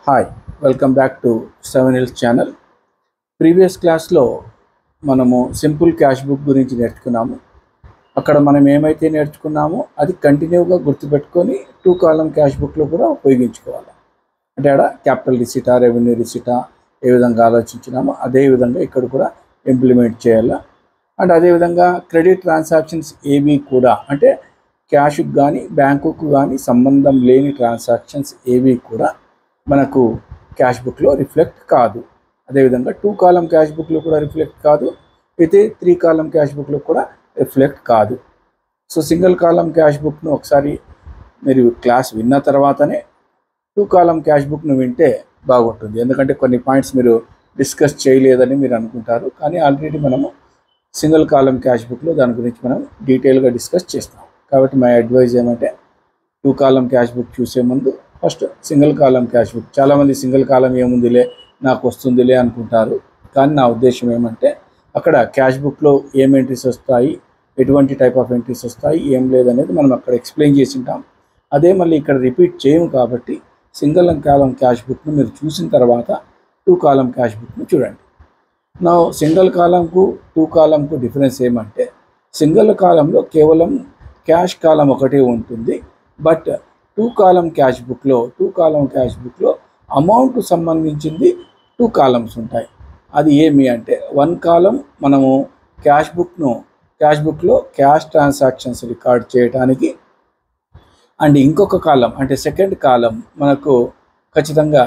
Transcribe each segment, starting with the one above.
Hi welcome back to 7 Hills channel. Previous క్లాస్లో మనము simple cash book గురించి నేర్చుకున్నాము. అక్కడ మనం ఏమైతే నేర్చుకున్నామో అది కంటిన్యూగా గుర్తుపెట్టుకొని 2 కాలమ్ క్యాష్ బుక్లో కూడా ఉపయోగించుకోవాలి. అంటే ఆడ క్యాపిటల్ రిసిటా, రెవెన్యూ రిసిటా ఏ విధంగా ఆలోచించినామో అదే విధంగా ఇక్కడ కూడా ఇంప్లిమెంట్ చేయాలి. అండ్ అదేవిధంగా క్రెడిట్ ట్రాన్సాక్షన్స్ ఏవి కూడా అంటే క్యాష్కి కానీ బ్యాంకుకు కానీ సంబంధం లేని ట్రాన్సాక్షన్స్ ఏవి కూడా మనకు క్యాష్ బుక్లో రిఫ్లెక్ట్ కాదు. అదేవిధంగా 2 కాలమ్ క్యాష్ బుక్లో కూడా రిఫ్లెక్ట్ కాదు, అయితే 3 కాలమ్ క్యాష్ బుక్లో కూడా రిఫ్లెక్ట్ కాదు. సో సింగిల్ కాలమ్ క్యాష్ బుక్ను ఒకసారి మీరు క్లాస్ విన్న తర్వాతనే 2 కాలమ్ క్యాష్ బుక్ను వింటే బాగుంటుంది. ఎందుకంటే కొన్ని పాయింట్స్ మీరు డిస్కస్ చేయలేదని మీరు అనుకుంటారు, కానీ ఆల్రెడీ మనము సింగిల్ కాలమ్ క్యాష్ బుక్లో దాని గురించి మనం డీటెయిల్గా డిస్కస్ చేస్తాం. కాబట్టి మై అడ్వైజ్ ఏమంటే 2 కాలమ్ క్యాష్ బుక్ చూసే ముందు first single column cash book. చాలామంది సింగిల్ కాలమ్ ఏముందిలే నాకు వస్తుందిలే అనుకుంటారు, కానీ నా ఉద్దేశం ఏమంటే అక్కడ క్యాష్ బుక్లో ఏం ఎంట్రీస్ వస్తాయి, ఎటువంటి టైప్ ఆఫ్ ఎంట్రీస్ వస్తాయి, ఏం లేదనేది మనం అక్కడ ఎక్స్ప్లెయిన్ చేసి ఉంటాం. అదే మళ్ళీ ఇక్కడ రిపీట్ చేయము. కాబట్టి సింగిల్ కాలమ్ క్యాష్ బుక్ను మీరు చూసిన తర్వాత 2 కాలమ్ క్యాష్ బుక్ను చూడండి. నా సింగిల్ కాలంకు 2 కాలంకు డిఫరెన్స్ ఏమంటే సింగిల్ కాలంలో కేవలం క్యాష్ కాలం ఒకటే ఉంటుంది. బట్ 2 కాలమ్ క్యాష్ బుక్లో అమౌంట్ సంబంధించింది 2 కాలమ్స్ ఉంటాయి. అది ఏమి అంటే 1 కాలం మనము క్యాష్ బుక్లో క్యాష్ ట్రాన్సాక్షన్స్ రికార్డ్ చేయడానికి, అండ్ ఇంకొక కాలం అంటే సెకండ్ కాలం మనకు ఖచ్చితంగా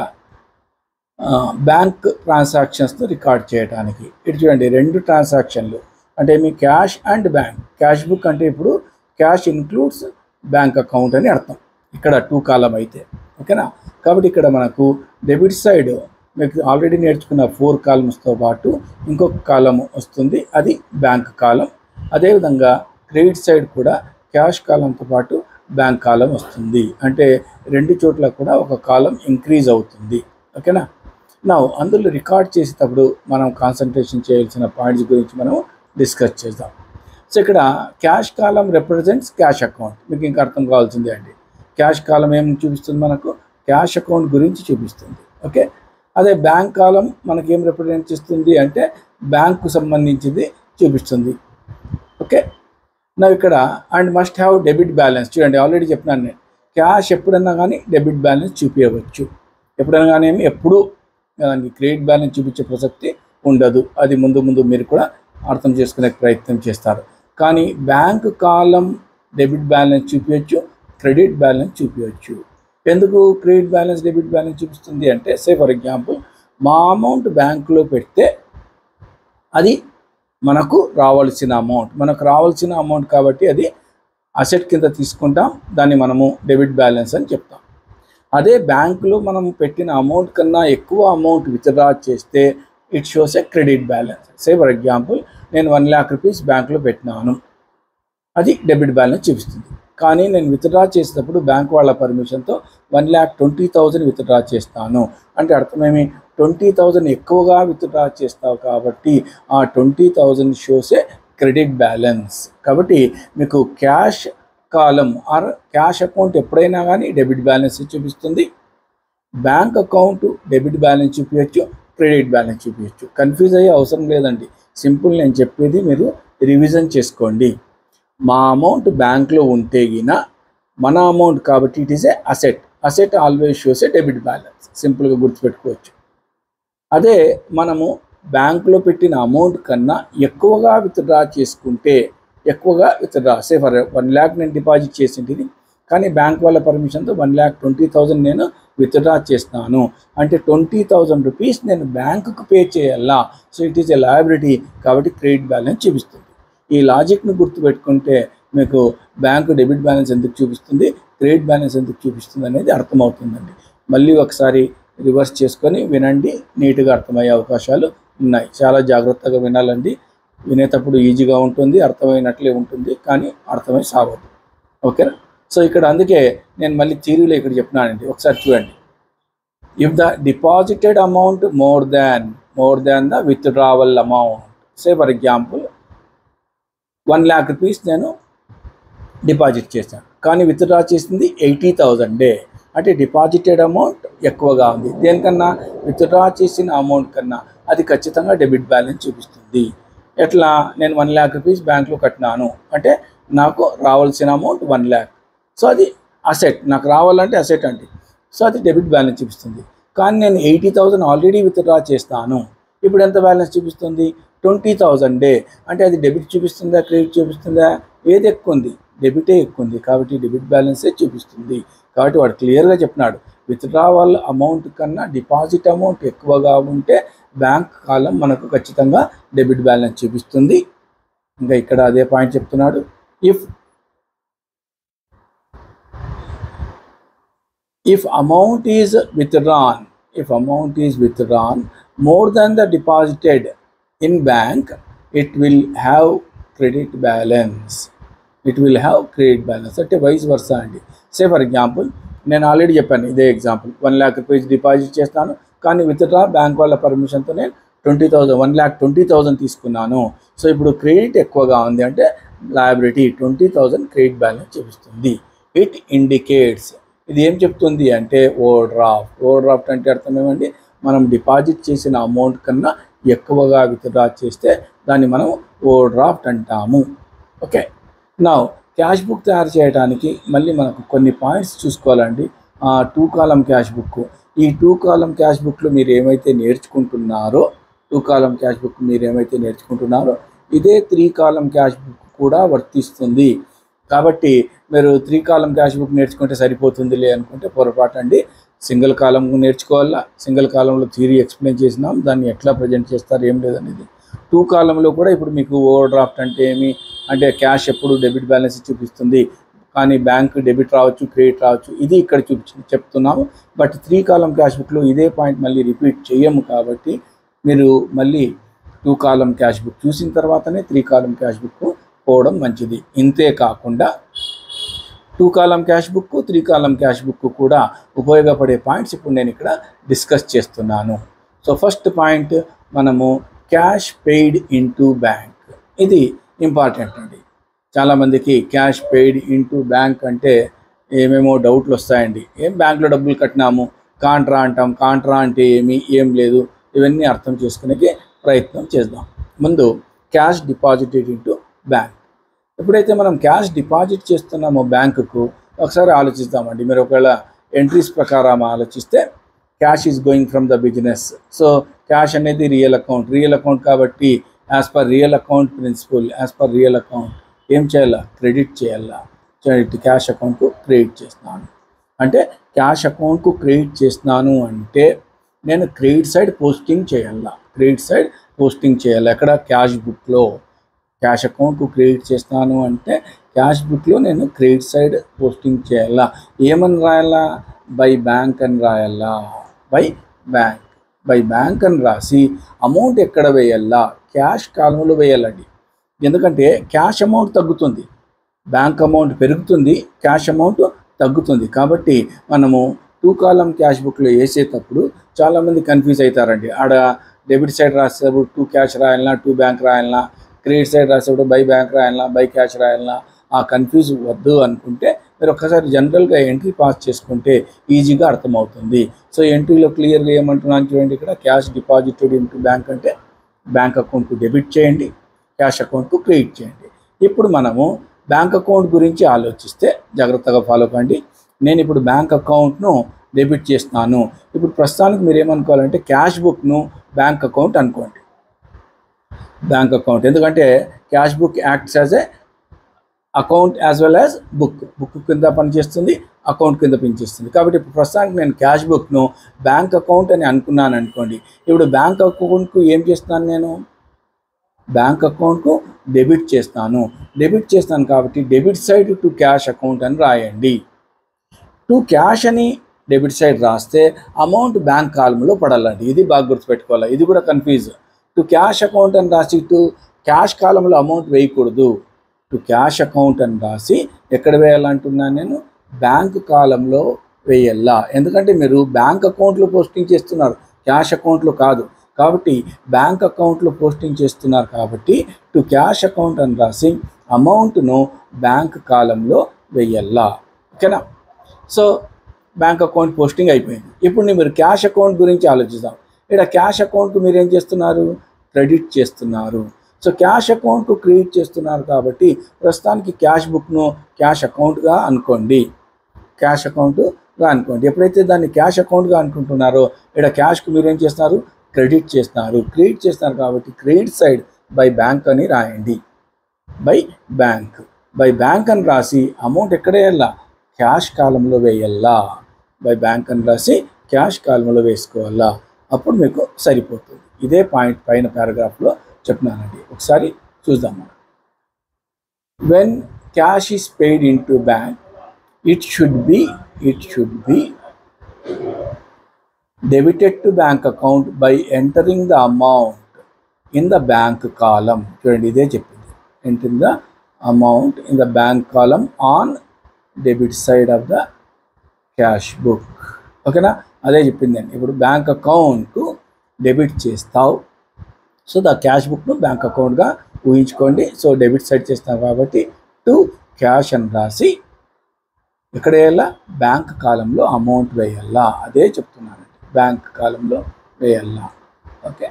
బ్యాంక్ ట్రాన్సాక్షన్స్ను రికార్డ్ చేయడానికి. ఇటు చూడండి, 2 ట్రాన్సాక్షన్లు అంటే మీ cash and bank. Cash book అంటే ఇప్పుడు క్యాష్ ఇన్క్లూడ్స్ బ్యాంక్ అకౌంట్ అని అర్థం ఇక్కడ 2 కాలం అయితే, ఓకేనా. కాబట్టి ఇక్కడ మనకు డెబిట్ సైడ్ మీకు ఆల్రెడీ నేర్చుకున్న 4 కాలమ్స్తో పాటు ఇంకొక కాలం వస్తుంది, అది బ్యాంక్ కాలం. అదేవిధంగా క్రెడిట్ సైడ్ కూడా క్యాష్ కాలంతో పాటు బ్యాంక్ కాలం వస్తుంది. అంటే 2 చోట్ల కూడా ఒక కాలం ఇంక్రీజ్ అవుతుంది, ఓకేనా. నా అందులో రికార్డ్ చేసేటప్పుడు మనం కాన్సన్ట్రేషన్ చేయాల్సిన పాయింట్స్ గురించి మనం డిస్కస్ చేద్దాం. సో ఇక్కడ క్యాష్ కాలం రిప్రజెంట్స్ క్యాష్ అకౌంట్. మీకు ఇంకా అర్థం కావాల్సిందే అండి. క్యాష్ కాలం ఏం చూపిస్తుంది, మనకు క్యాష్ అకౌంట్ గురించి చూపిస్తుంది, ఓకే. అదే బ్యాంక్ కాలం మనకి ఏం రిప్రజెంట్ చేస్తుంది అంటే బ్యాంకు సంబంధించింది చూపిస్తుంది, ఓకే. నా ఇక్కడ and must have debit balance. చూడండి, ఆల్రెడీ చెప్పినాను నేను, క్యాష్ ఎప్పుడన్నా కానీ డెబిట్ బ్యాలెన్స్ చూపించవచ్చు. ఎప్పుడైనా కానీ ఎప్పుడు దానికి క్రెడిట్ బ్యాలెన్స్ చూపించే ప్రసక్తి ఉండదు. అది ముందు మీరు కూడా అర్థం చేసుకునే ప్రయత్నం చేస్తారు. కానీ బ్యాంక్ కాలం డెబిట్ బ్యాలెన్స్ చూపించవచ్చు, క్రెడిట్ బ్యాలెన్స్ చూపించవచ్చు. ఎందుకు క్రెడిట్ బ్యాలెన్స్ డెబిట్ బ్యాలెన్స్ చూపిస్తుంది అంటే, సే ఫర్ ఎగ్జాంపుల్ మా అమౌంట్ బ్యాంకులో పెడితే అది మనకు రావాల్సిన అమౌంట్ కాబట్టి అది అసెట్ కింద తీసుకుంటాం, దాన్ని మనము డెబిట్ బ్యాలెన్స్ అని చెప్తాం. అదే బ్యాంకులో మనం పెట్టిన అమౌంట్ కన్నా ఎక్కువ అమౌంట్ విత్డ్రా చేస్తే it shows A credit balance. Say for example నేను 1 lakh రూపీస్ బ్యాంకులో పెట్టినాను, అది డెబిట్ బ్యాలెన్స్ చూపిస్తుంది. కానీ నేను విత్డ్రా చేసేటప్పుడు బ్యాంక్ వాళ్ళ పర్మిషన్తో 1,20,000 విత్డ్రా చేస్తాను అంటే అర్థమేమి, 20,000 ఎక్కువగా విత్డ్రా చేస్తావు కాబట్టి ఆ 20,000 షోసే క్రెడిట్ బ్యాలెన్స్. కాబట్టి మీకు cash column or cash account ఎప్పుడైనా కానీ డెబిట్ బ్యాలెన్స్ చూపిస్తుంది, బ్యాంక్ అకౌంట్ డెబిట్ బ్యాలెన్స్ చూపించచ్చు, క్రెడిట్ బ్యాలెన్స్ చూపించచ్చు. కన్ఫ్యూజ్ అయ్యే అవసరం లేదండి. సింపుల్, నేను చెప్పేది మీరు రివిజన్ చేసుకోండి. మా అమౌంట్ బ్యాంక్లో ఉంటే గిన మన అమౌంట్ కాబట్టి it is a asset always shows A debit balance. సింపుల్గా గుర్తుపెట్టుకోవచ్చు. అదే మనము బ్యాంకులో పెట్టిన అమౌంట్ కన్నా ఎక్కువగా విత్డ్రా చేసుకుంటే, సే ఫర్ 1 lakh నేను డిపాజిట్ చేసింది, కానీ బ్యాంక్ వాళ్ళ పర్మిషన్తో 1,20,000 నేను విత్డ్రా చేస్తాను అంటే 20,000 రూపీస్ నేను బ్యాంకుకు పే చేయాలా. So it is a liability కాబట్టి క్రెడిట్ బ్యాలెన్స్ చూపిస్తుంది. ఈ లాజిక్ను గుర్తుపెట్టుకుంటే మీకు బ్యాంకు డెబిట్ బ్యాలెన్స్ ఎందుకు చూపిస్తుంది, క్రెడిట్ బ్యాలెన్స్ ఎందుకు చూపిస్తుంది అనేది అర్థమవుతుందండి. మళ్ళీ ఒకసారి రివర్స్ చేసుకొని వినండి, నీట్గా అర్థమయ్యే అవకాశాలు ఉన్నాయి. చాలా జాగ్రత్తగా వినాలండి. వినేటప్పుడు ఈజీగా ఉంటుంది, అర్థమైనట్లే ఉంటుంది, కానీ అర్థమై సాగదు, ఓకేనా. సో ఇక్కడ అందుకే నేను మళ్ళీ థియరీలో ఇక్కడ చెప్పినానండి, ఒకసారి చూడండి. If the deposited amount more than the withdrawal amount, say for example 1 lakh rupees నేను డిపాజిట్ చేశాను, కానీ విత్డ్రా చేసింది 80,000. అంటే డిపాజిటెడ్ అమౌంట్ ఎక్కువగా ఉంది, దేనికన్నా విత్డ్రా చేసిన అమౌంట్ కన్నా అది ఖచ్చితంగా డెబిట్ బ్యాలెన్స్ చూపిస్తుంది. ఎట్లా, నేను 1 lakh రూపీస్ బ్యాంక్లో కట్టినాను అంటే నాకు రావాల్సిన అమౌంట్ 1 lakh. సో అది అసెట్, నాకు రావాలంటే అసెట్ అండి. సో అది డెబిట్ బ్యాలెన్స్ చూపిస్తుంది. కానీ నేను 80,000 ఆల్రెడీ విత్డ్రా చేస్తాను, ఇప్పుడు ఎంత బ్యాలెన్స్ చూపిస్తుంది? 20,000 అంటే అది డెబిట్ చూపిస్తుందా క్రెడిట్ చూపిస్తుందా? ఏది ఎక్కువ ఉంది? డెబిటే ఎక్కువ ఉంది, కాబట్టి డెబిట్ బ్యాలెన్సే చూపిస్తుంది. కాబట్టి వాడు క్లియర్గా చెప్పినాడు, విత్డ్రావల్ అమౌంట్ కన్నా డిపాజిట్ అమౌంట్ ఎక్కువగా ఉంటే బ్యాంక్ కాలం మనకు ఖచ్చితంగా డెబిట్ బ్యాలెన్స్ చూపిస్తుంది. ఇంకా ఇక్కడ అదే పాయింట్ చెప్తున్నాడు, if amount is withdrawn more than the deposited in bank, it will have credit balance. అంటే వైస్ వర్సా అండి. సే ఫర్ ఎగ్జాంపుల్, నేను ఆల్రెడీ చెప్పాను ఇదే ఎగ్జాంపుల్, 1 lakh రూపీస్ డిపాజిట్ చేస్తాను, కానీ విత్డ్రా బ్యాంక్ వాళ్ళ పర్మిషన్తో నేను 20,000 1,20,000 తీసుకున్నాను. సో ఇప్పుడు క్రెడిట్ ఎక్కువగా ఉంది అంటే లయబిలిటీ 20,000 క్రెడిట్ బ్యాలెన్స్ చూపిస్తుంది. ఇట్ ఇండికేట్స్, ఇది ఏం చెప్తుంది అంటే ఓవర్ డ్రాఫ్ట్ అంటే అర్థం ఏమండి, మనం డిపాజిట్ చేసిన అమౌంట్ కన్నా ఎక్కువగా విత్డ్రా చేస్తే దాన్ని మనం ఓవర్ డ్రాఫ్ట్ అంటాము. ఓకే, నా క్యాష్ బుక్ తయారు చేయడానికి మళ్ళీ మనకు కొన్ని పాయింట్స్ చూసుకోవాలండి. 2 column క్యాష్ బుక్, ఈ 2 column క్యాష్ బుక్లో మీరు ఏమైతే నేర్చుకుంటున్నారో ఇదే 3 column క్యాష్ బుక్ కూడా వర్తిస్తుంది. కాబట్టి మీరు 3 column క్యాష్ బుక్ నేర్చుకుంటే సరిపోతుందిలే అనుకుంటే పొరపాటు అండి. సింగిల్ కాలం నేర్చుకోవాలా. సింగిల్ కాలంలో థియరీ ఎక్స్ప్లెయిన్ చేసినాం, దాన్ని ఎట్లా ప్రజెంట్ చేస్తారు ఏం లేదనేది. 2 columnలో కూడా ఇప్పుడు మీకు ఓవర్ డ్రాఫ్ట్ అంటే ఏమి అంటే క్యాష్ ఎప్పుడు డెబిట్ బ్యాలెన్స్ చూపిస్తుంది, కానీ బ్యాంక్ డెబిట్ రావచ్చు క్రెడిట్ రావచ్చు, ఇది ఇక్కడ చెప్తున్నాము. బట్ 3 column క్యాష్ బుక్లో ఇదే పాయింట్ మళ్ళీ రిపీట్ చేయము, కాబట్టి మీరు మళ్ళీ 2 column క్యాష్ బుక్ చూసిన తర్వాతనే 3 column క్యాష్ బుక్ పోవడం మంచిది. ఇంతే కాకుండా 2 column cash book 3 column cash book కూడా ఉపయోగపడే పాయింట్స్ ఇప్పుడు నేను ఇక్కడ డిస్కస్ చేస్తున్నాను. సో ఫస్ట్ పాయింట్, మనము క్యాష్ పెయిడ్ ఇంటూ బ్యాంక్, ఇది ఇంపార్టెంట్ అండి. చాలామందికి క్యాష్ పెయిడ్ ఇంటూ బ్యాంక్ అంటే ఏమేమో డౌట్లు వస్తాయండి. ఏం బ్యాంక్లో డబ్బులు కట్టినాము, కాంట్రా అంటాం, కాంట్రా అంటే ఏం లేదు, ఇవన్నీ అర్థం చేసుకునే ప్రయత్నం చేద్దాం. ముందు క్యాష్ డిపాజిటెడ్ ఇంటూ బ్యాంక్. ఎప్పుడైతే మనం క్యాష్ డిపాజిట్ చేస్తున్నామో బ్యాంకుకు, ఒకసారి ఆలోచిస్తామండి. మీరు ఒకవేళ ఎంట్రీస్ ప్రకారం ఆలోచిస్తే cash is going from the business. So cash అనేది రియల్ అకౌంట్ కాబట్టి as per real account principle, as per real account ఏం చేయాలా? క్రెడిట్ చేయాలా. క్యాష్ అకౌంట్కు క్రెడిట్ చేస్తున్నాను అంటే, క్యాష్ అకౌంట్కు క్రెడిట్ చేస్తున్నాను అంటే నేను క్రెడిట్ సైడ్ పోస్టింగ్ చేయాలి. ఎక్కడ? క్యాష్ బుక్లో. క్యాష్ అకౌంట్కు క్రెడిట్ చేస్తాను అంటే క్యాష్ బుక్లో నేను క్రెడిట్ సైడ్ పోస్టింగ్ చేయాలా. ఏమని రాయాలా? బై బ్యాంక్ అని రాయాలా. బై బ్యాంక్ అని రాసి అమౌంట్ ఎక్కడ వేయాలా? క్యాష్ కాలంలో వేయాలండి. ఎందుకంటే క్యాష్ అమౌంట్ తగ్గుతుంది, బ్యాంక్ అమౌంట్ పెరుగుతుంది, క్యాష్ అమౌంట్ తగ్గుతుంది. కాబట్టి మనము 2 column క్యాష్ బుక్లో వేసేటప్పుడు చాలామంది కన్ఫ్యూజ్ అవుతారండి. ఆడ డెబిట్ సైడ్ రాసేటప్పుడు 2 cash రాయాలన్నా 2 bank రాయాలన్నా, క్రెడిట్ సైడ్ రాసేటప్పుడు బై బ్యాంక్ రాయాలన్నా బై క్యాష్ రాయాలన్నా, ఆ కన్ఫ్యూజ్ వద్దు అనుకుంటే మీరు ఒకసారి జనరల్గా ఎంట్రీ పాస్ చేసుకుంటే ఈజీగా అర్థమవుతుంది. సో ఎంట్రీలో క్లియర్గా ఏమంటున్నాను చూడండి, ఇక్కడ క్యాష్ డిపాజిటెడ్ ఇంటూ బ్యాంక్ అంటే బ్యాంక్ అకౌంట్కు డెబిట్ చేయండి, క్యాష్ అకౌంట్కు క్రెడిట్ చేయండి. ఇప్పుడు మనము బ్యాంక్ అకౌంట్ గురించి ఆలోచిస్తే జాగ్రత్తగా ఫాలో కండి. నేను ఇప్పుడు బ్యాంక్ అకౌంట్ను డెబిట్ చేస్తున్నాను. ఇప్పుడు ప్రస్తుతానికి మీరు ఏమనుకోవాలంటే క్యాష్ బుక్ను బ్యాంక్ అకౌంట్ అనుకోండి. బ్యాంక్ అకౌంట్ ఎందుకంటే cash book acts as a account as well as book కింద పనిచేస్తుంది, అకౌంట్ కింద పనిచేస్తుంది. కాబట్టి ఇప్పుడు ప్రస్తుతానికి నేను క్యాష్ బుక్ను బ్యాంక్ అకౌంట్ అని అనుకున్నాను అనుకోండి. ఇప్పుడు బ్యాంక్ అకౌంట్కు ఏం చేస్తున్నాను? నేను బ్యాంక్ అకౌంట్కు డెబిట్ చేస్తాను కాబట్టి debit side to cash account అని రాయండి. టు క్యాష్ అని డెబిట్ సైడ్ రాస్తే అమౌంట్ బ్యాంక్ కాలంలో పడాలండి. ఇది బాగా గుర్తుపెట్టుకోవాలి, ఇది కూడా కన్ఫ్యూజ్. టు క్యాష్ అకౌంట్ అని రాసి టు క్యాష్ కాలంలో అమౌంట్ వేయకూడదు. టు క్యాష్ అకౌంట్ అని రాసి ఎక్కడ వేయాలంటున్నాను నేను? బ్యాంక్ కాలంలో వేయాలా. ఎందుకంటే మీరు బ్యాంక్ అకౌంట్లో పోస్టింగ్ చేస్తున్నారు, క్యాష్ అకౌంట్లో కాదు. కాబట్టి బ్యాంక్ అకౌంట్లో పోస్టింగ్ చేస్తున్నారు కాబట్టి టు క్యాష్ అకౌంట్ అని రాసి అమౌంట్ను బ్యాంక్ కాలంలో వేయాలా. ఓకేనా? సో బ్యాంక్ అకౌంట్ పోస్టింగ్ అయిపోయింది. ఇప్పుడు మీరు క్యాష్ అకౌంట్ గురించి ఆలోచిద్దాం. ఇక్కడ క్యాష్ అకౌంట్కు మీరు ఏం చేస్తున్నారు? క్రెడిట్ చేస్తున్నారు. సో క్యాష్ అకౌంట్కు క్రెడిట్ చేస్తున్నారు కాబట్టి ప్రస్తుతానికి క్యాష్ బుక్ను క్యాష్ అకౌంట్గా అనుకోండి. క్యాష్ అకౌంట్గా అనుకోండి. ఎప్పుడైతే దాన్ని క్యాష్ అకౌంట్గా అనుకుంటున్నారో ఇక్కడ క్యాష్కు మీరు ఏం చేస్తున్నారు? క్రెడిట్ చేస్తున్నారు. క్రెడిట్ చేస్తున్నారు కాబట్టి క్రెడిట్ సైడ్ బై బ్యాంక్ అని రాయండి. బై బ్యాంక్ అని రాసి అమౌంట్ ఎక్కడ వేయాలా? క్యాష్ కాలంలో వేయాలా. బై బ్యాంక్ అని రాసి క్యాష్ కాలంలో వేసుకోవాలా. అప్పుడు మీకు సరిపోతుంది. ఇదే పాయింట్ పైన పారాగ్రాఫ్లో చెప్పినానండి. ఒకసారి చూద్దాము. When cash is paid in to bank it should be debited to bank account by entering the amount in the bank column. చూడండి ఇదే చెప్పింది. entering the amount in the bank column on debit side of the cash book. ఓకేనా? అదే చెప్పిందండి. ఇప్పుడు bank అకౌంట్కు debit చేస్తావు. So the cash బుక్ను బ్యాంక్ అకౌంట్గా ఊహించుకోండి. సో డెబిట్ సైడ్ చేస్తాం కాబట్టి టు క్యాష్ అని రాసి ఇక్కడ వేయాలా? బ్యాంక్ కాలంలో అమౌంట్ వేయాలా. అదే చెప్తున్నానండి. బ్యాంక్ కాలంలో వేయాలా. ఓకే.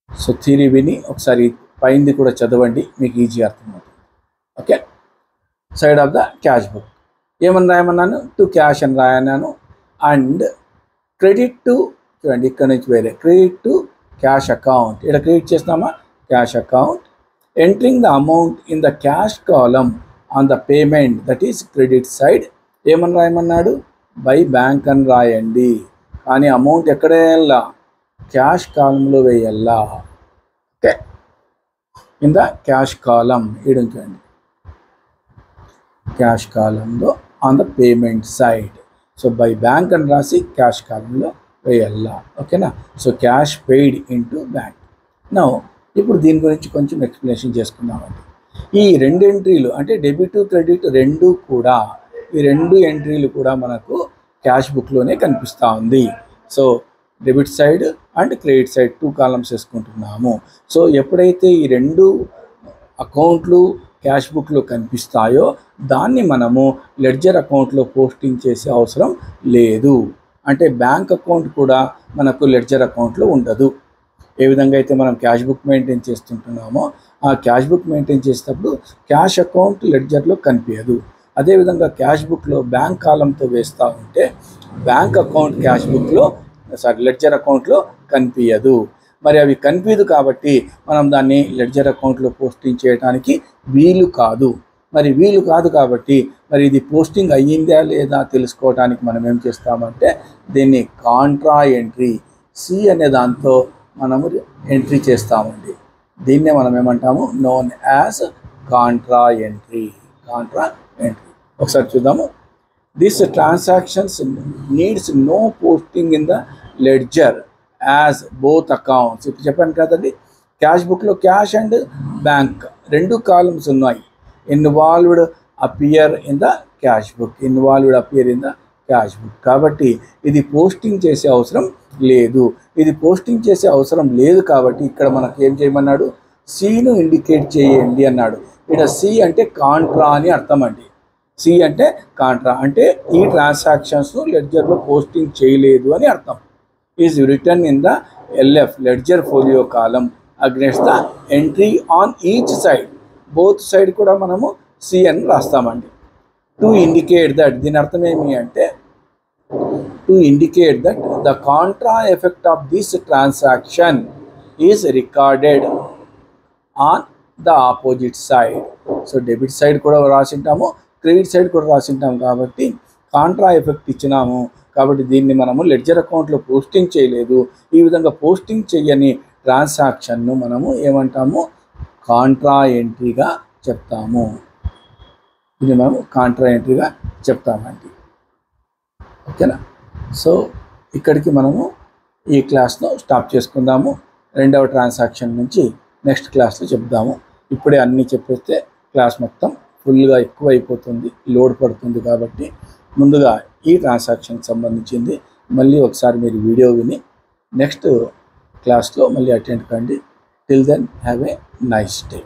సో థియరీ విని ఒకసారి పైంది కూడా చదవండి, మీకు ఈజీ అర్థమవుతుంది. Okay. Side of the cash book ఏమని రాయమన్నాను? టు క్యాష్ అని రాయన్నాను. అండ్ క్రెడిట్ టు, చూడండి ఇక్కడ నుంచి వేరే, క్రెడిట్ టు క్యాష్ అకౌంట్. ఇక్కడ క్రెడిట్ చేస్తామా? Cash account. Entering the amount in the cash column on the payment that is credit side ఏమని రాయమన్నాడు? By bank అని రాయండి. కానీ అమౌంట్ ఎక్కడ వేయాలా? క్యాష్ కాలంలో వేయాలా. Okay. In the cash column ఇడుంచండి. క్యాష్ కాలంలో on the payment side. So by bank అని రాసి క్యాష్ కాలంలో వేయాలా. ఓకేనా? So cash paid in to bank. Now ఇప్పుడు దీని గురించి కొంచెం ఎక్స్ప్లెనేషన్ చేసుకుందామండి. ఈ రెండు ఎంట్రీలు అంటే డెబిట్ క్రెడిట్ ఈ రెండు ఎంట్రీలు కూడా మనకు క్యాష్ బుక్లోనే కనిపిస్తూ ఉంది. So debit side and credit side 2 columns వేసుకుంటున్నాము. సో ఎప్పుడైతే ఈ రెండు అకౌంట్లు క్యాష్ బుక్లో కనిపిస్తాయో దాన్ని మనము లెడ్జర్ అకౌంట్లో పోస్టింగ్ చేసే అవసరం లేదు. అంటే బ్యాంక్ అకౌంట్ కూడా మనకు లెడ్జర్ అకౌంట్లో ఉండదు. ఏ విధంగా అయితే మనం క్యాష్ బుక్ మెయింటైన్ చేస్తుంటున్నామో ఆ క్యాష్ బుక్ మెయింటైన్ చేసేటప్పుడు క్యాష్ అకౌంట్ లెడ్జర్లో కనిపించదు. అదేవిధంగా క్యాష్ బుక్లో బ్యాంక్ కాలంతో వేస్తూ ఉంటే బ్యాంక్ అకౌంట్ క్యాష్ బుక్లో లెడ్జర్ అకౌంట్లో కనిపించదు. మరి అవి కనిపించదు కాబట్టి మనం దాన్ని లెడ్జర్ అకౌంట్లో పోస్టింగ్ చేయడానికి వీలు కాదు. మరి వీలు కాదు కాబట్టి మరి ఇది పోస్టింగ్ అయ్యిందా లేదా తెలుసుకోవడానికి మనం ఏం చేస్తామంటే దీన్ని కాంట్రా ఎంట్రీ సి అనే దాంతో మనము ఎంట్రీ చేస్తామండి. దీన్నే మనం ఏమంటాము? Known as contra entry. ఒకసారి చూద్దాము. This transactions needs no posting in the ledger as both accounts. ఇప్పుడు చెప్పాను కదండి, క్యాష్ బుక్లో క్యాష్ అండ్ బ్యాంక్ 2 కాలమ్స్ ఉన్నాయి. Involved appear in the cash book కాబట్టి ఇది పోస్టింగ్ చేసే అవసరం లేదు. కాబట్టి ఇక్కడ మనకు ఏం చేయమన్నాడు? సిను ఇండికేట్ చేయండి అన్నాడు. ఇక్కడ సి అంటే కాంట్రా అని అర్థం అండి. సి అంటే కాంట్రా అంటే ఈ ట్రాన్సాక్షన్స్ లెడ్జర్లో పోస్టింగ్ చేయలేదు అని అర్థం. Is return in the LF ledger folio column against the entry on each side. Both side కూడా మనము సి అని రాస్తామండి. టు ఇండికేట్ దట్, దీని అర్థం ఏమి అంటే to indicate that the Contra effect of this transaction is recorded on the opposite side. So debit side కూడా రాసింటాము, credit side కూడా రాసింటాము కాబట్టి కాంట్రా ఎఫెక్ట్ ఇచ్చినాము కాబట్టి దీన్ని మనము లెడ్జర్ అకౌంట్లో పోస్టింగ్ చేయలేదు. ఈ విధంగా పోస్టింగ్ చేయని ట్రాన్సాక్షన్ను మనము ఏమంటాము? కాంట్రా ఎంట్రీగా చెప్తాము. ఇది మనము కాంట్రా ఎంట్రీగా చెప్తామండి. ఓకేనా? సో ఇక్కడికి మనము ఈ క్లాస్ను స్టాప్ చేసుకుందాము. 2వ ట్రాన్సాక్షన్ నుంచి నెక్స్ట్ క్లాస్లో చెప్దాము. ఇప్పుడే అన్నీ చెప్పేస్తే క్లాస్ మొత్తం ఫుల్గా ఎక్కువ అయిపోతుంది, లోడ్ పడుతుంది. కాబట్టి ముందుగా ఈ ట్రాన్సాక్షన్కి సంబంధించింది మళ్ళీ ఒకసారి మీరు వీడియో విని నెక్స్ట్ క్లాస్లో మళ్ళీ అటెండ్ కండి. Till then have a nice day.